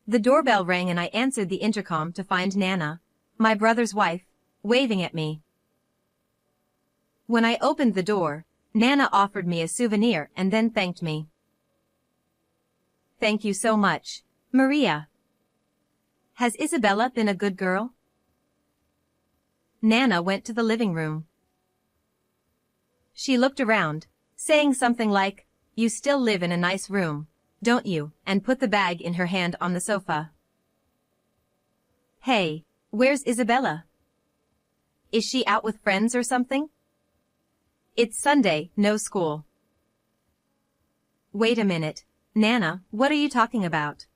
The doorbell rang and I answered the intercom to find Nana, my brother's wife, waving at me. When I opened the door, Nana offered me a souvenir and then thanked me. "Thank you so much, Maria. Has Isabella been a good girl?" Nana went to the living room. She looked around, saying something like, "You still live in a nice room, don't you?" and put the bag in her hand on the sofa. "Hey, where's Isabella? Is she out with friends or something? It's Sunday, no school." "Wait a minute, Nana, what are you talking about?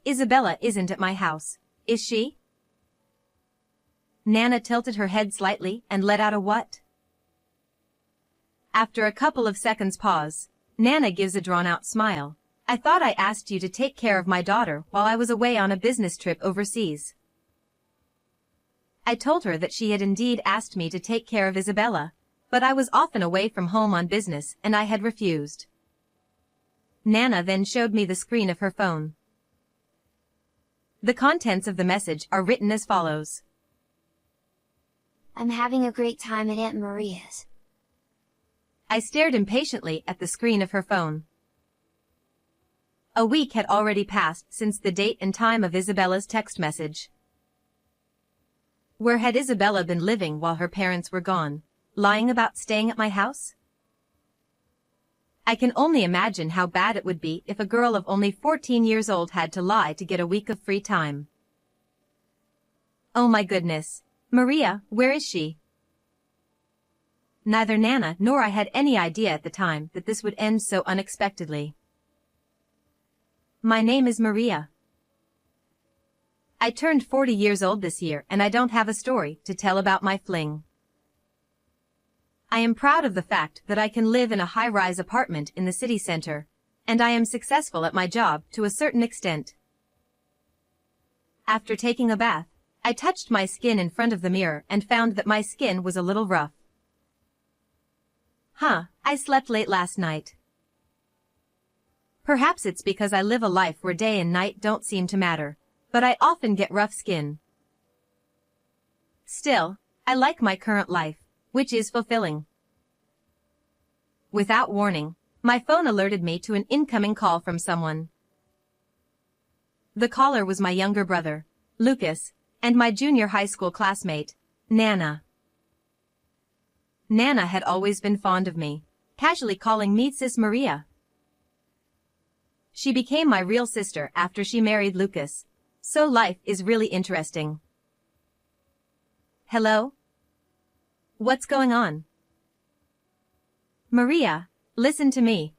Isabella isn't at my house, is she?" Nana tilted her head slightly and let out a what? After a couple of seconds pause, Nana gives a drawn-out smile. "I thought I asked you to take care of my daughter while I was away on a business trip overseas." I told her that she had indeed asked me to take care of Isabella, but I was often away from home on business and I had refused. Nana then showed me the screen of her phone. The contents of the message are written as follows. "I'm having a great time at Aunt Maria's." I stared impatiently at the screen of her phone. A week had already passed since the date and time of Isabella's text message. Where had Isabella been living while her parents were gone, lying about staying at my house? I can only imagine how bad it would be if a girl of only 14 years old had to lie to get a week of free time. Oh my goodness, Maria, where is she? Neither Nana nor I had any idea at the time that this would end so unexpectedly. My name is Maria. I turned 40 years old this year and I don't have a story to tell about my fling. I am proud of the fact that I can live in a high-rise apartment in the city center, and I am successful at my job to a certain extent. After taking a bath, I touched my skin in front of the mirror and found that my skin was a little rough. I slept late last night. Perhaps it's because I live a life where day and night don't seem to matter, but I often get rough skin. Still, I like my current life, which is fulfilling. Without warning, my phone alerted me to an incoming call from someone. The caller was my younger brother, Lucas, and my junior high school classmate, Nana. Nana had always been fond of me, casually calling me Sis Maria. She became my real sister after she married Lucas, so life is really interesting. Hello? What's going on? Maria, listen to me.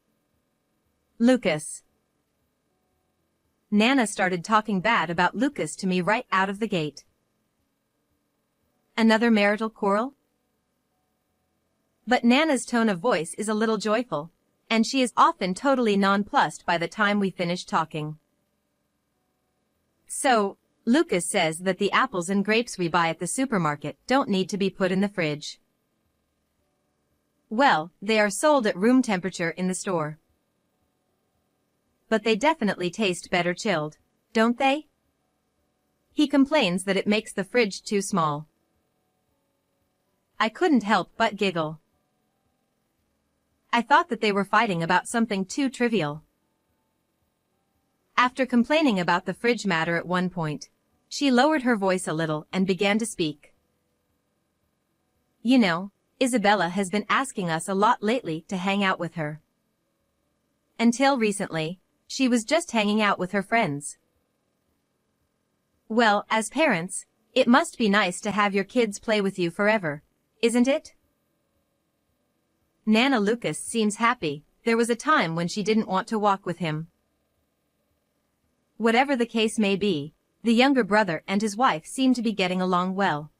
Lucas. Nana started talking bad about Lucas to me right out of the gate. Another marital quarrel? But Nana's tone of voice is a little joyful, and she is often totally nonplussed by the time we finish talking. So, Lucas says that the apples and grapes we buy at the supermarket don't need to be put in the fridge. Well, they are sold at room temperature in the store. But they definitely taste better chilled, don't they? He complains that it makes the fridge too small. I couldn't help but giggle. I thought that they were fighting about something too trivial. After complaining about the fridge matter at one point, she lowered her voice a little and began to speak. You know, Isabella has been asking us a lot lately to hang out with her. Until recently, she was just hanging out with her friends. Well, as parents, it must be nice to have your kids play with you forever, isn't it? Nana Lucas seems happy. There was a time when she didn't want to walk with him. Whatever the case may be, the younger brother and his wife seem to be getting along well.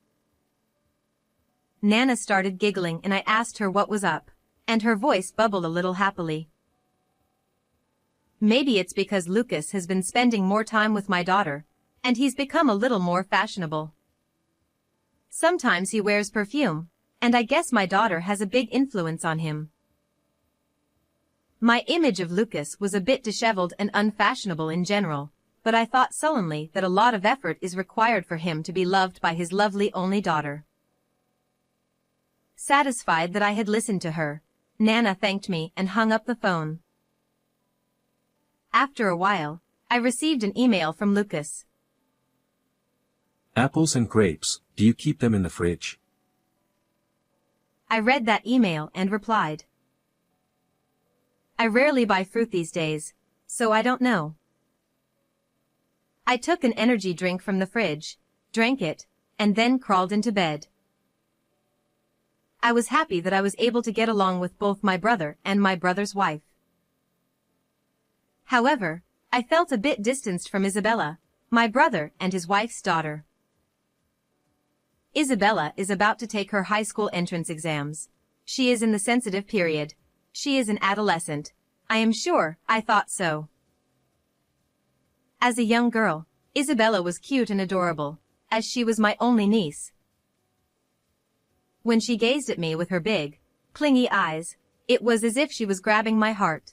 Nana started giggling and I asked her what was up, and her voice bubbled a little happily. Maybe it's because Lucas has been spending more time with my daughter, and he's become a little more fashionable. Sometimes he wears perfume, and I guess my daughter has a big influence on him. My image of Lucas was a bit disheveled and unfashionable in general, but I thought sullenly that a lot of effort is required for him to be loved by his lovely only daughter. Satisfied that I had listened to her, Nana thanked me and hung up the phone. After a while, I received an email from Lucas. Apples and grapes, do you keep them in the fridge? I read that email and replied. I rarely buy fruit these days, so I don't know. I took an energy drink from the fridge, drank it, and then crawled into bed. I was happy that I was able to get along with both my brother and my brother's wife. However, I felt a bit distanced from Isabella, my brother and his wife's daughter. Isabella is about to take her high school entrance exams. She is in the sensitive period. She is an adolescent. I am sure, I thought so. As a young girl, Isabella was cute and adorable, as she was my only niece. When she gazed at me with her big, clingy eyes, it was as if she was grabbing my heart.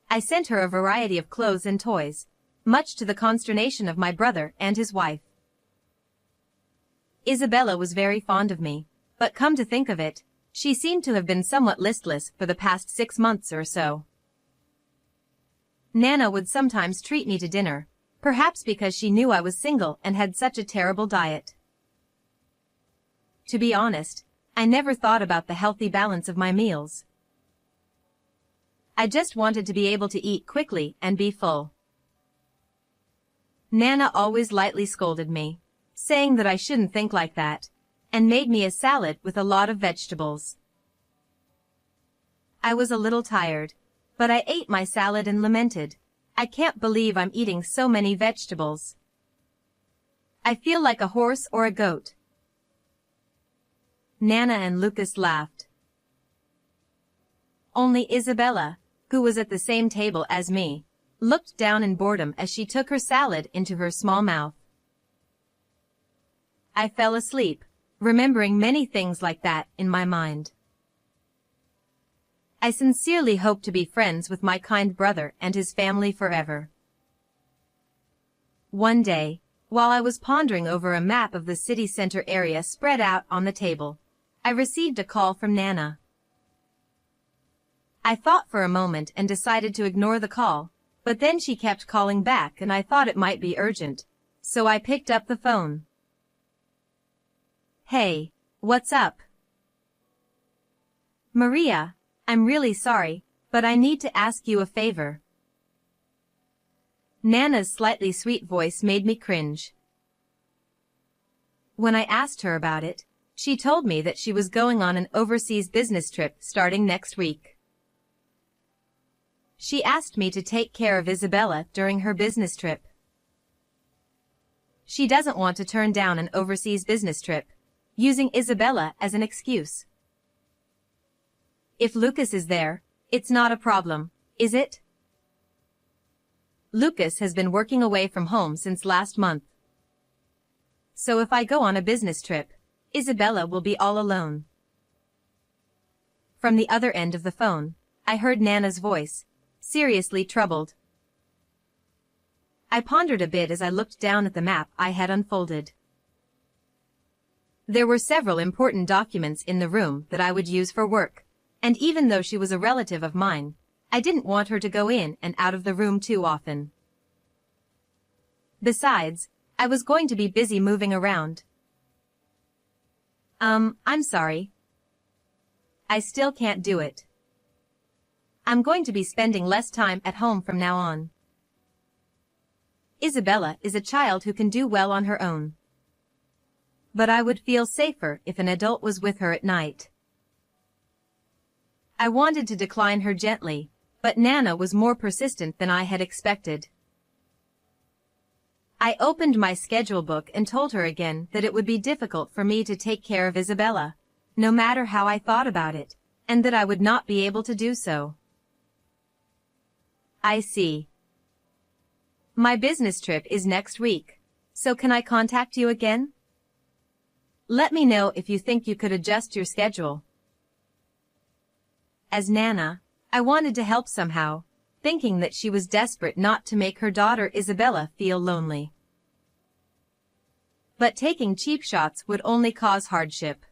I sent her a variety of clothes and toys, much to the consternation of my brother and his wife. Isabella was very fond of me, but come to think of it, she seemed to have been somewhat listless for the past 6 months or so. Nana would sometimes treat me to dinner, perhaps because she knew I was single and had such a terrible diet. To be honest, I never thought about the healthy balance of my meals. I just wanted to be able to eat quickly and be full. Nana always lightly scolded me, saying that I shouldn't think like that, and made me a salad with a lot of vegetables. I was a little tired, but I ate my salad and lamented, I can't believe I'm eating so many vegetables. I feel like a horse or a goat. Nana and Lucas laughed. Only Isabella, who was at the same table as me, looked down in boredom as she took her salad into her small mouth. I fell asleep, remembering many things like that in my mind. I sincerely hope to be friends with my kind brother and his family forever. One day, while I was pondering over a map of the city center area spread out on the table, I received a call from Nana. I thought for a moment and decided to ignore the call, but then she kept calling back and I thought it might be urgent, so I picked up the phone. Hey, what's up? Maria, I'm really sorry, but I need to ask you a favor. Nana's slightly sweet voice made me cringe. When I asked her about it, she told me that she was going on an overseas business trip starting next week. She asked me to take care of Isabella during her business trip. She doesn't want to turn down an overseas business trip, using Isabella as an excuse. If Lucas is there, it's not a problem, is it? Lucas has been working away from home since last month. So if I go on a business trip, Isabella will be all alone. From the other end of the phone, I heard Nana's voice, seriously troubled. I pondered a bit as I looked down at the map I had unfolded. There were several important documents in the room that I would use for work, and even though she was a relative of mine, I didn't want her to go in and out of the room too often. Besides, I was going to be busy moving around. I'm sorry. I still can't do it. I'm going to be spending less time at home from now on. Isabella is a child who can do well on her own. But I would feel safer if an adult was with her at night. I wanted to decline her gently, but Nana was more persistent than I had expected. I opened my schedule book and told her again that it would be difficult for me to take care of Isabella, no matter how I thought about it, and that I would not be able to do so. I see. My business trip is next week, so can I contact you again? Let me know if you think you could adjust your schedule. As Nana, I wanted to help somehow, thinking that she was desperate not to make her daughter Isabella feel lonely. But taking cheap shots would only cause hardship.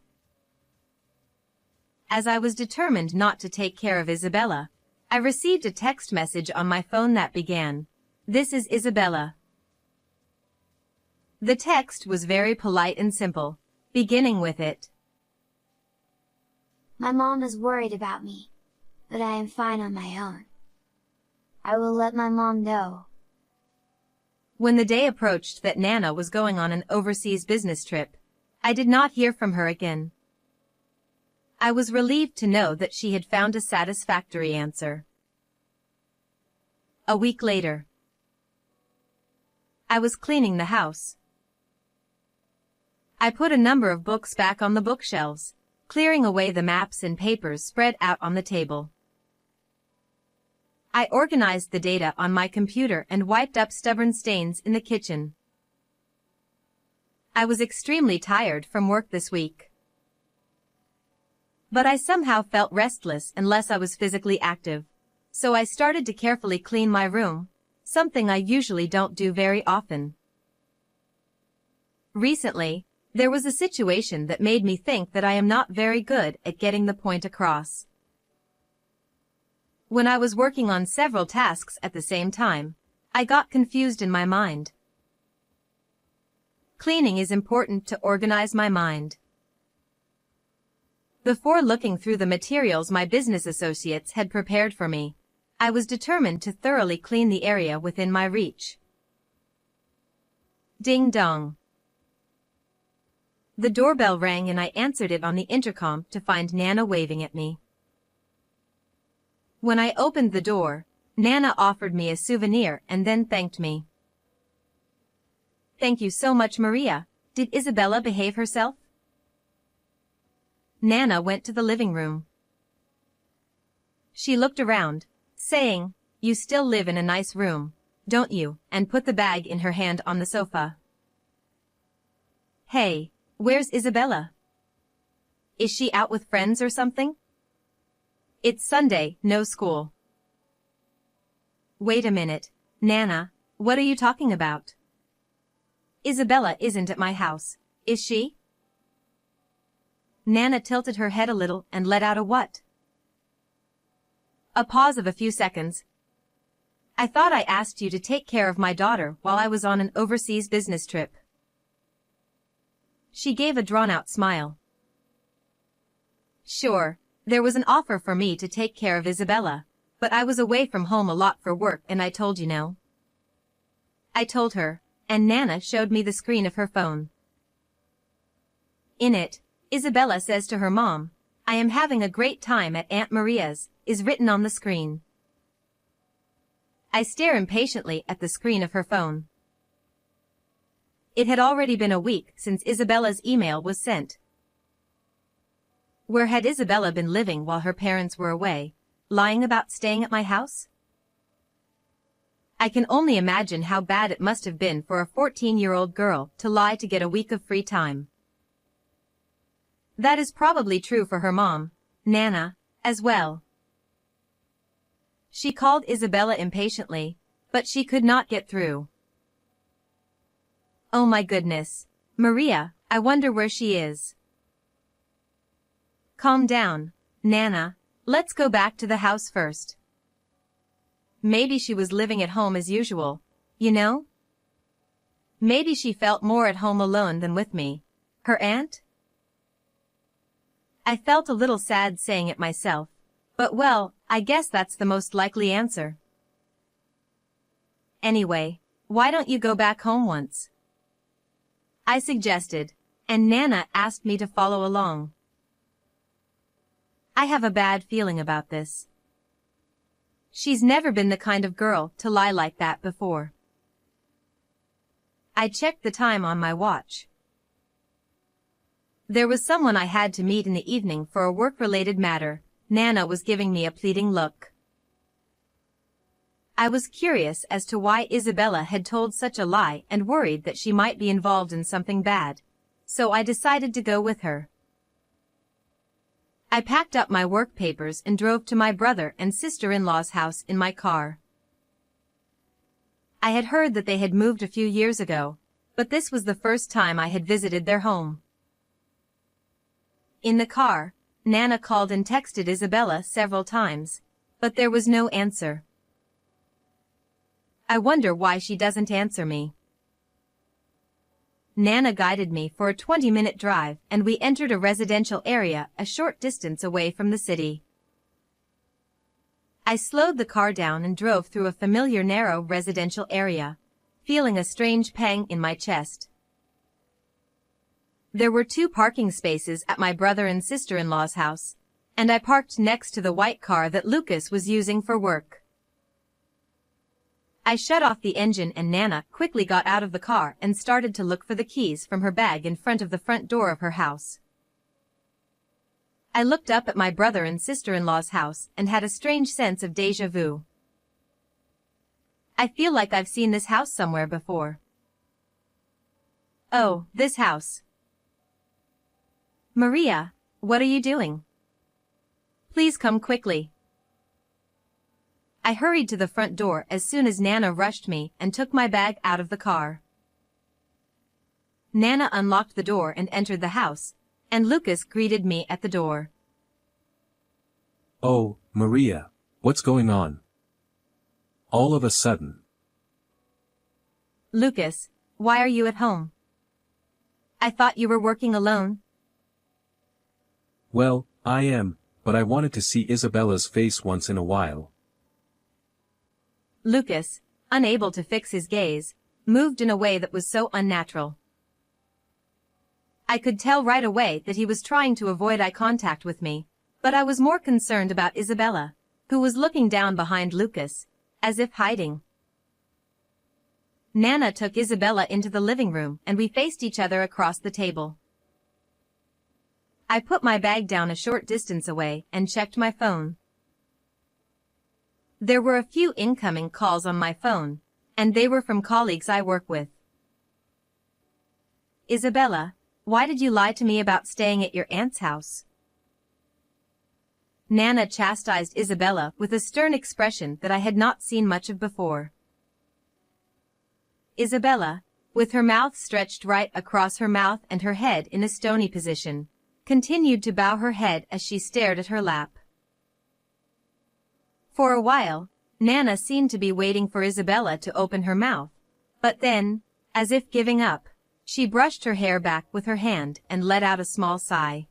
As I was determined not to take care of Isabella, I received a text message on my phone that began, "This is Isabella." The text was very polite and simple, beginning with it. My mom is worried about me, but I am fine on my own. I will let my mom know. When the day approached that Nana was going on an overseas business trip, I did not hear from her again. I was relieved to know that she had found a satisfactory answer. A week later, I was cleaning the house. I put a number of books back on the bookshelves, clearing away the maps and papers spread out on the table. I organized the data on my computer and wiped up stubborn stains in the kitchen. I was extremely tired from work this week. But I somehow felt restless unless I was physically active, so I started to carefully clean my room, something I usually don't do very often. Recently, there was a situation that made me think that I am not very good at getting the point across. When I was working on several tasks at the same time, I got confused in my mind. Cleaning is important to organize my mind. Before looking through the materials my business associates had prepared for me, I was determined to thoroughly clean the area within my reach. Ding dong. The doorbell rang and I answered it on the intercom to find Nana waving at me. When I opened the door, Nana offered me a souvenir and then thanked me. "Thank you so much, Maria. Did Isabella behave herself?" Nana went to the living room. She looked around, saying, "You still live in a nice room, don't you?" and put the bag in her hand on the sofa. "Hey, where's Isabella? Is she out with friends or something? It's Sunday, no school." "Wait a minute, Nana, what are you talking about? Isabella isn't at my house, is she?" Nana tilted her head a little and let out a what? A pause of a few seconds. "I thought I asked you to take care of my daughter while I was on an overseas business trip." She gave a drawn-out smile. "Sure, there was an offer for me to take care of Isabella, but I was away from home a lot for work and I told you no." I told her, and Nana showed me the screen of her phone. In it, Isabella says to her mom, "I am having a great time at Aunt Maria's," is written on the screen. I stare impatiently at the screen of her phone. It had already been a week since Isabella's email was sent. Where had Isabella been living while her parents were away, lying about staying at my house? I can only imagine how bad it must have been for a 14-year-old girl to lie to get a week of free time. That is probably true for her mom, Nana, as well. She called Isabella impatiently, but she could not get through. "Oh my goodness, Maria, I wonder where she is." "Calm down, Nana, let's go back to the house first. Maybe she was living at home as usual, you know? Maybe she felt more at home alone than with me, her aunt?" I felt a little sad saying it myself, but well, I guess that's the most likely answer. "Anyway, why don't you go back home once?" I suggested, and Nana asked me to follow along. I have a bad feeling about this. She's never been the kind of girl to lie like that before. I checked the time on my watch. There was someone I had to meet in the evening for a work-related matter. Nana was giving me a pleading look. I was curious as to why Isabella had told such a lie and worried that she might be involved in something bad, so I decided to go with her. I packed up my work papers and drove to my brother and sister-in-law's house in my car. I had heard that they had moved a few years ago, but this was the first time I had visited their home. In the car, Nana called and texted Isabella several times, but there was no answer. I wonder why she doesn't answer me. Nana guided me for a 20-minute drive and we entered a residential area a short distance away from the city. I slowed the car down and drove through a familiar narrow residential area, feeling a strange pang in my chest. There were 2 parking spaces at my brother and sister-in-law's house, and I parked next to the white car that Lucas was using for work. I shut off the engine and Nana quickly got out of the car and started to look for the keys from her bag in front of the front door of her house. I looked up at my brother and sister-in-law's house and had a strange sense of déjà vu. I feel like I've seen this house somewhere before. Oh, this house. Maria, what are you doing? Please come quickly. I hurried to the front door as soon as Nana rushed me and took my bag out of the car. Nana unlocked the door and entered the house, and Lucas greeted me at the door. Oh, Maria, what's going on? All of a sudden. Lucas, why are you at home? I thought you were working alone. Well, I am, but I wanted to see Isabella's face once in a while. Lucas, unable to fix his gaze, moved in a way that was so unnatural. I could tell right away that he was trying to avoid eye contact with me, but I was more concerned about Isabella, who was looking down behind Lucas, as if hiding. Nana took Isabella into the living room and we faced each other across the table. I put my bag down a short distance away and checked my phone. There were a few incoming calls on my phone, and they were from colleagues I work with. Isabella, why did you lie to me about staying at your aunt's house? Nana chastised Isabella with a stern expression that I had not seen much of before. Isabella, with her mouth stretched right across her mouth and her head in a stony position, continued to bow her head as she stared at her lap. For a while, Nana seemed to be waiting for Isabella to open her mouth, but then, as if giving up, she brushed her hair back with her hand and let out a small sigh.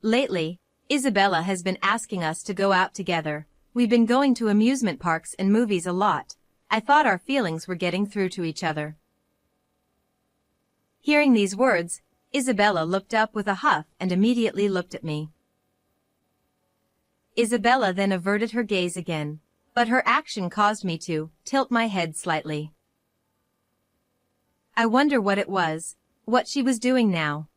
Lately, Isabella has been asking us to go out together. We've been going to amusement parks and movies a lot. I thought our feelings were getting through to each other. Hearing these words, Isabella looked up with a huff and immediately looked at me. Isabella then averted her gaze again, but her action caused me to tilt my head slightly. I wonder what it was, what she was doing now.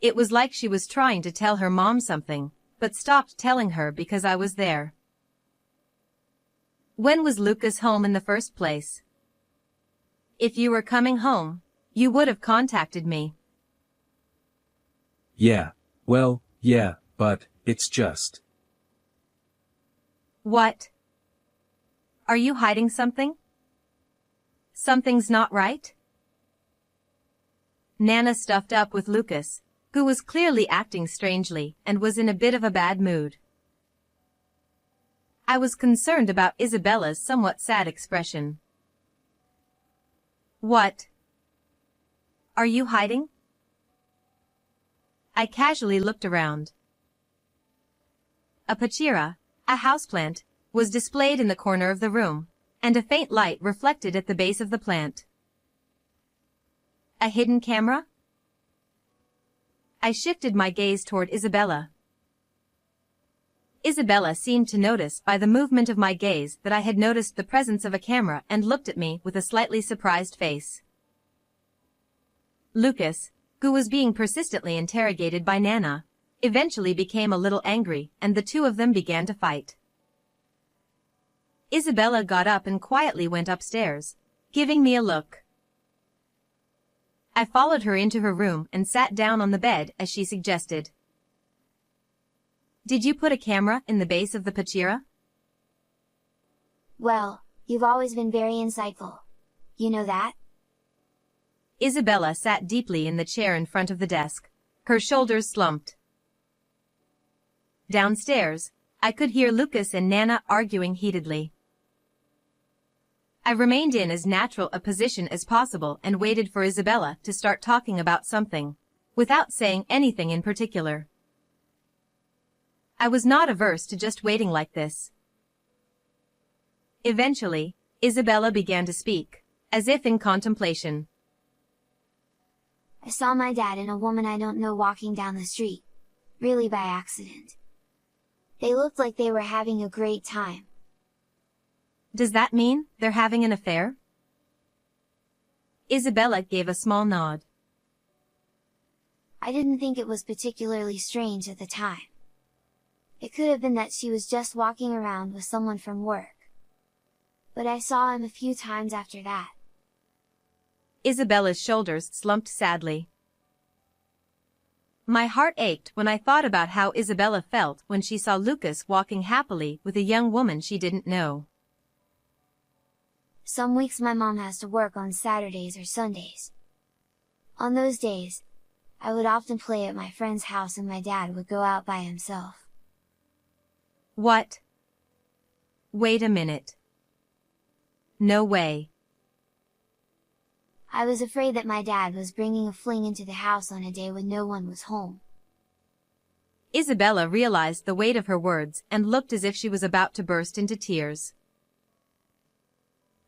It was like she was trying to tell her mom something, but stopped telling her because I was there. When was Lucas home in the first place? If you were coming home, you would have contacted me. Yeah, well, yeah, but it's just. What? Are you hiding something? Something's not right? Nana stuffed up with Lucas, who was clearly acting strangely and was in a bit of a bad mood. I was concerned about Isabella's somewhat sad expression. What? Are you hiding? I casually looked around. A pachira, a houseplant, was displayed in the corner of the room, and a faint light reflected at the base of the plant. A hidden camera? I shifted my gaze toward Isabella. Isabella seemed to notice by the movement of my gaze that I had noticed the presence of a camera and looked at me with a slightly surprised face. Lucas, who was being persistently interrogated by Nana, eventually became a little angry and the two of them began to fight. Isabella got up and quietly went upstairs, giving me a look. I followed her into her room and sat down on the bed as she suggested. Did you put a camera in the base of the pachira? Well, you've always been very insightful. You know that? Isabella sat deeply in the chair in front of the desk, her shoulders slumped. Downstairs, I could hear Lucas and Nana arguing heatedly. I remained in as natural a position as possible and waited for Isabella to start talking about something, without saying anything in particular. I was not averse to just waiting like this. Eventually, Isabella began to speak, as if in contemplation. I saw my dad and a woman I don't know walking down the street, really by accident. They looked like they were having a great time. Does that mean they're having an affair? Isabella gave a small nod. I didn't think it was particularly strange at the time. It could have been that she was just walking around with someone from work. But I saw him a few times after that. Isabella's shoulders slumped sadly. My heart ached when I thought about how Isabella felt when she saw Lucas walking happily with a young woman she didn't know. Some weeks my mom has to work on Saturdays or Sundays. On those days, I would often play at my friend's house and my dad would go out by himself. What? Wait a minute. No way. I was afraid that my dad was bringing a fling into the house on a day when no one was home. Isabella realized the weight of her words and looked as if she was about to burst into tears.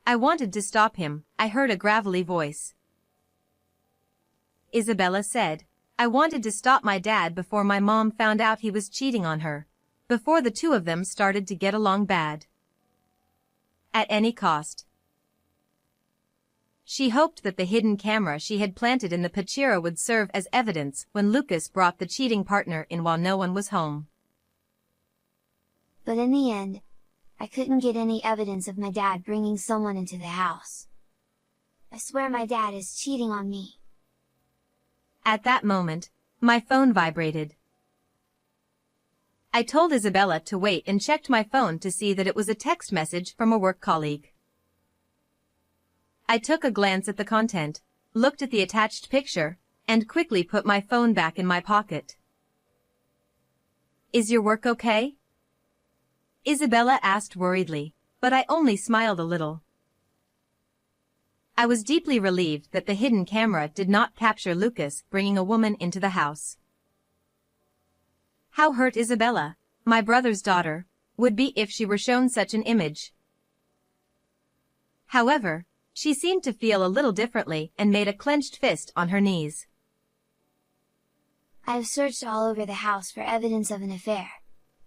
I wanted to stop him, I heard a gravelly voice. Isabella said, I wanted to stop my dad before my mom found out he was cheating on her, before the two of them started to get along bad. At any cost. She hoped that the hidden camera she had planted in the Pachira would serve as evidence when Lucas brought the cheating partner in while no one was home. But in the end, I couldn't get any evidence of my dad bringing someone into the house. I swear my dad is cheating on me. At that moment, my phone vibrated. I told Isabella to wait and checked my phone to see that it was a text message from a work colleague. I took a glance at the content, looked at the attached picture, and quickly put my phone back in my pocket. Is your work okay? Isabella asked worriedly, but I only smiled a little. I was deeply relieved that the hidden camera did not capture Lucas bringing a woman into the house. How hurt Isabella, my brother's daughter, would be if she were shown such an image. However, she seemed to feel a little differently and made a clenched fist on her knees. I have searched all over the house for evidence of an affair,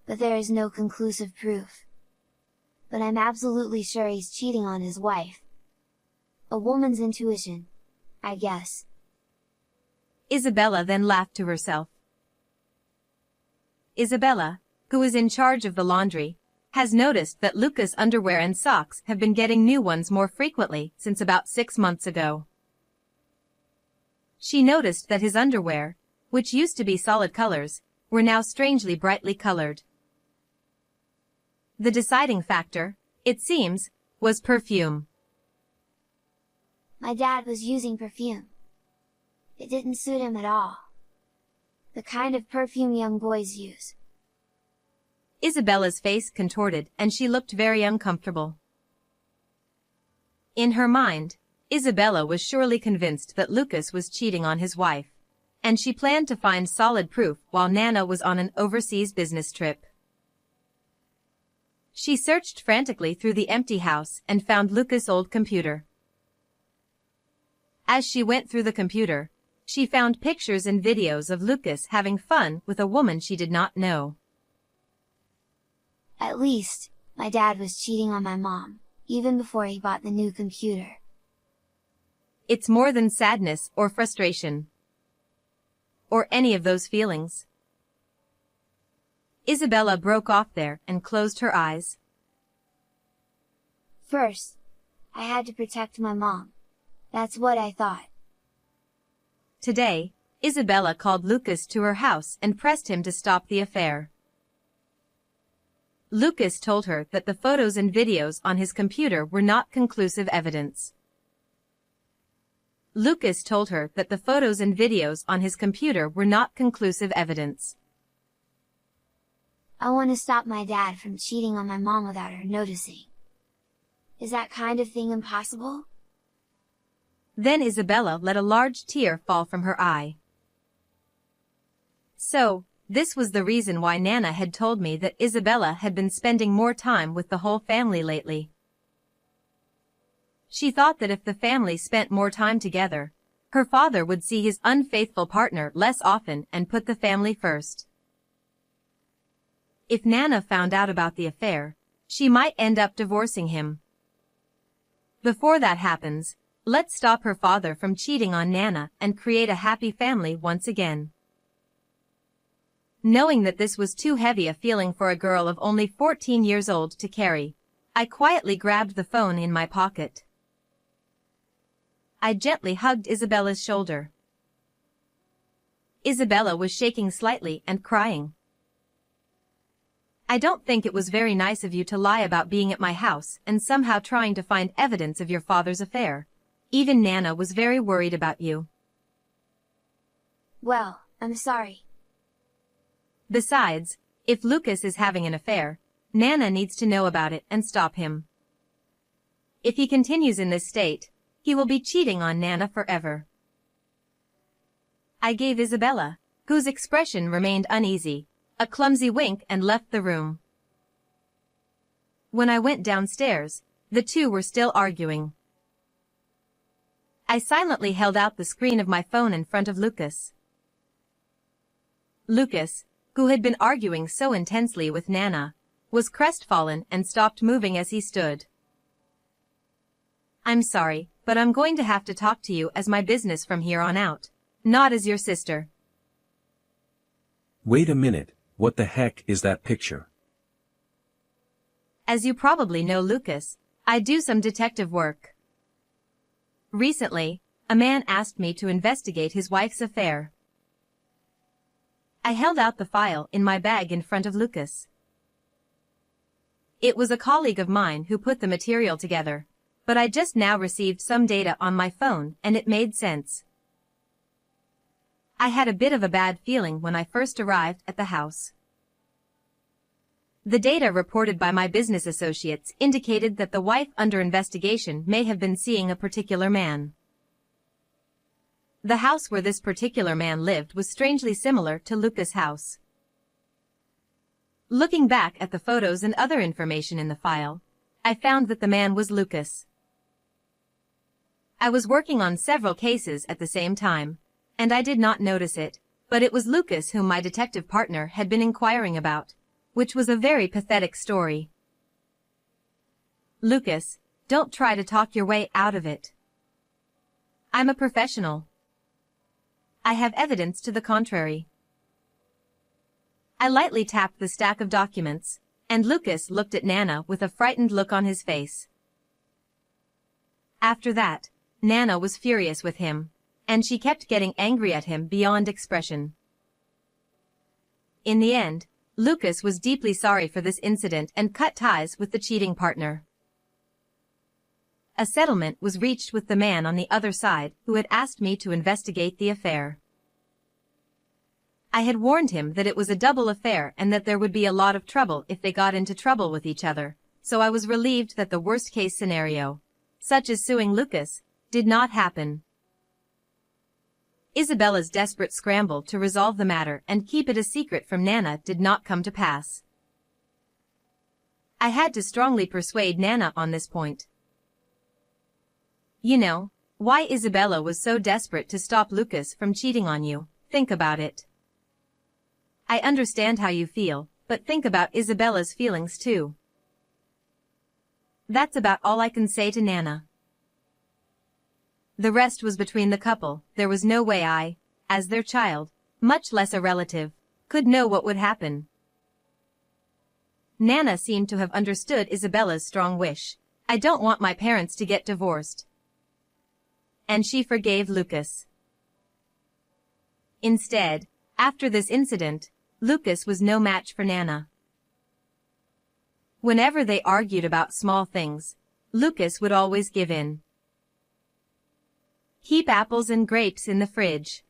but there is no conclusive proof. But I'm absolutely sure he's cheating on his wife. A woman's intuition, I guess. Isabella then laughed to herself. Isabella, who is in charge of the laundry, has noticed that Lucas' underwear and socks have been getting new ones more frequently since about 6 months ago. She noticed that his underwear, which used to be solid colors, were now strangely brightly colored. The deciding factor, it seems, was perfume. My dad was using perfume. It didn't suit him at all. The kind of perfume young boys use. Isabella's face contorted and she looked very uncomfortable. In her mind, Isabella was surely convinced that Lucas was cheating on his wife, and she planned to find solid proof while Nana was on an overseas business trip. She searched frantically through the empty house and found Lucas' old computer. As she went through the computer, she found pictures and videos of Lucas having fun with a woman she did not know. At least, my dad was cheating on my mom, even before he bought the new computer. It's more than sadness or frustration. Or any of those feelings. Isabella broke off there and closed her eyes. First, I had to protect my mom. That's what I thought. Today, Isabella called Lucas to her house and pressed him to stop the affair. Lucas told her that the photos and videos on his computer were not conclusive evidence. Lucas told her that the photos and videos on his computer were not conclusive evidence. I want to stop my dad from cheating on my mom without her noticing. Is that kind of thing impossible? Then Isabella let a large tear fall from her eye. So, this was the reason why Nana had told me that Isabella had been spending more time with the whole family lately. She thought that if the family spent more time together, her father would see his unfaithful partner less often and put the family first. If Nana found out about the affair, she might end up divorcing him. Before that happens, let's stop her father from cheating on Nana and create a happy family once again. Knowing that this was too heavy a feeling for a girl of only 14 years old to carry, I quietly grabbed the phone in my pocket. I gently hugged Isabella's shoulder. Isabella was shaking slightly and crying. I don't think it was very nice of you to lie about being at my house and somehow trying to find evidence of your father's affair. Even Nana was very worried about you. Well, I'm sorry. Besides, if Lucas is having an affair, Nana needs to know about it and stop him. If he continues in this state, he will be cheating on Nana forever. I gave Isabella, whose expression remained uneasy, a clumsy wink and left the room. When I went downstairs, the two were still arguing. I silently held out the screen of my phone in front of Lucas. Lucas, who had been arguing so intensely with Nana, was crestfallen and stopped moving as he stood. I'm sorry, but I'm going to have to talk to you as my business from here on out, not as your sister. Wait a minute, what the heck is that picture? As you probably know, Lucas, I do some detective work. Recently, a man asked me to investigate his wife's affair. I held out the file in my bag in front of Lucas. It was a colleague of mine who put the material together, but I just now received some data on my phone and it made sense. I had a bit of a bad feeling when I first arrived at the house. The data reported by my business associates indicated that the wife under investigation may have been seeing a particular man. The house where this particular man lived was strangely similar to Lucas' house. Looking back at the photos and other information in the file, I found that the man was Lucas. I was working on several cases at the same time, and I did not notice it, but it was Lucas whom my detective partner had been inquiring about, which was a very pathetic story. Lucas, don't try to talk your way out of it. I'm a professional. I have evidence to the contrary. I lightly tapped the stack of documents, and Lucas looked at Nana with a frightened look on his face. After that, Nana was furious with him, and she kept getting angry at him beyond expression. In the end, Lucas was deeply sorry for this incident and cut ties with the cheating partner. A settlement was reached with the man on the other side who had asked me to investigate the affair. I had warned him that it was a double affair and that there would be a lot of trouble if they got into trouble with each other, so I was relieved that the worst-case scenario, such as suing Lucas, did not happen. Isabella's desperate scramble to resolve the matter and keep it a secret from Nana did not come to pass. I had to strongly persuade Nana on this point. You know, why Isabella was so desperate to stop Lucas from cheating on you, think about it. I understand how you feel, but think about Isabella's feelings too. That's about all I can say to Nana. The rest was between the couple. There was no way I, as their child, much less a relative, could know what would happen. Nana seemed to have understood Isabella's strong wish. I don't want my parents to get divorced. And she forgave Lucas. Instead, after this incident, Lucas was no match for Nana. Whenever they argued about small things, Lucas would always give in. Keep apples and grapes in the fridge.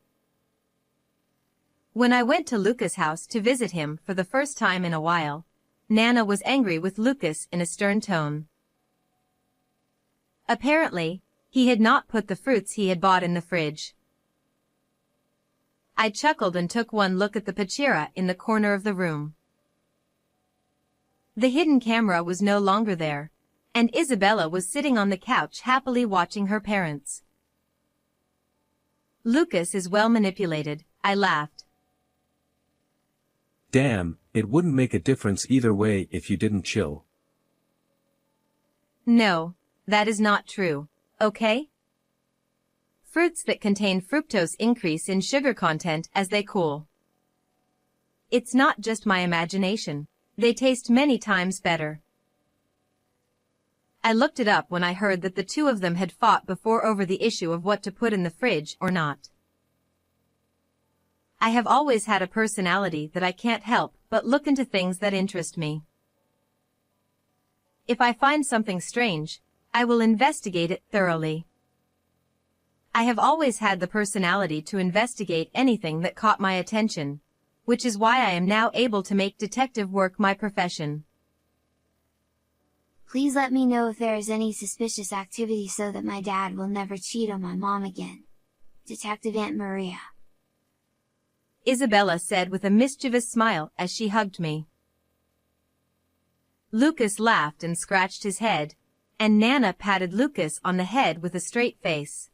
When I went to Lucas' house to visit him for the first time in a while, Nana was angry with Lucas in a stern tone. Apparently, he had not put the fruits he had bought in the fridge. I chuckled and took one look at the pachira in the corner of the room. The hidden camera was no longer there, and Isabella was sitting on the couch happily watching her parents. Lucas is well manipulated, I laughed. Damn, it wouldn't make a difference either way if you didn't chill. No, that is not true, okay? Fruits that contain fructose increase in sugar content as they cool. It's not just my imagination, they taste many times better. I looked it up when I heard that the two of them had fought before over the issue of what to put in the fridge or not. I have always had a personality that I can't help but look into things that interest me. If I find something strange, I will investigate it thoroughly. I have always had the personality to investigate anything that caught my attention, which is why I am now able to make detective work my profession. Please let me know if there is any suspicious activity so that my dad will never cheat on my mom again. Detective Aunt Maria. Isabella said with a mischievous smile as she hugged me. Lucas laughed and scratched his head, and Nana patted Lucas on the head with a straight face.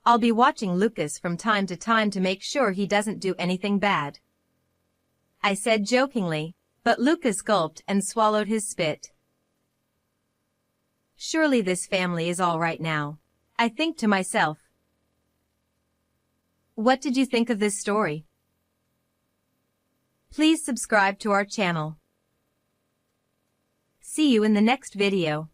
I'll be watching Lucas from time to time to make sure he doesn't do anything bad, I said jokingly, but Lucas gulped and swallowed his spit. Surely this family is all right now, I think to myself. What did you think of this story? Please subscribe to our channel. See you in the next video.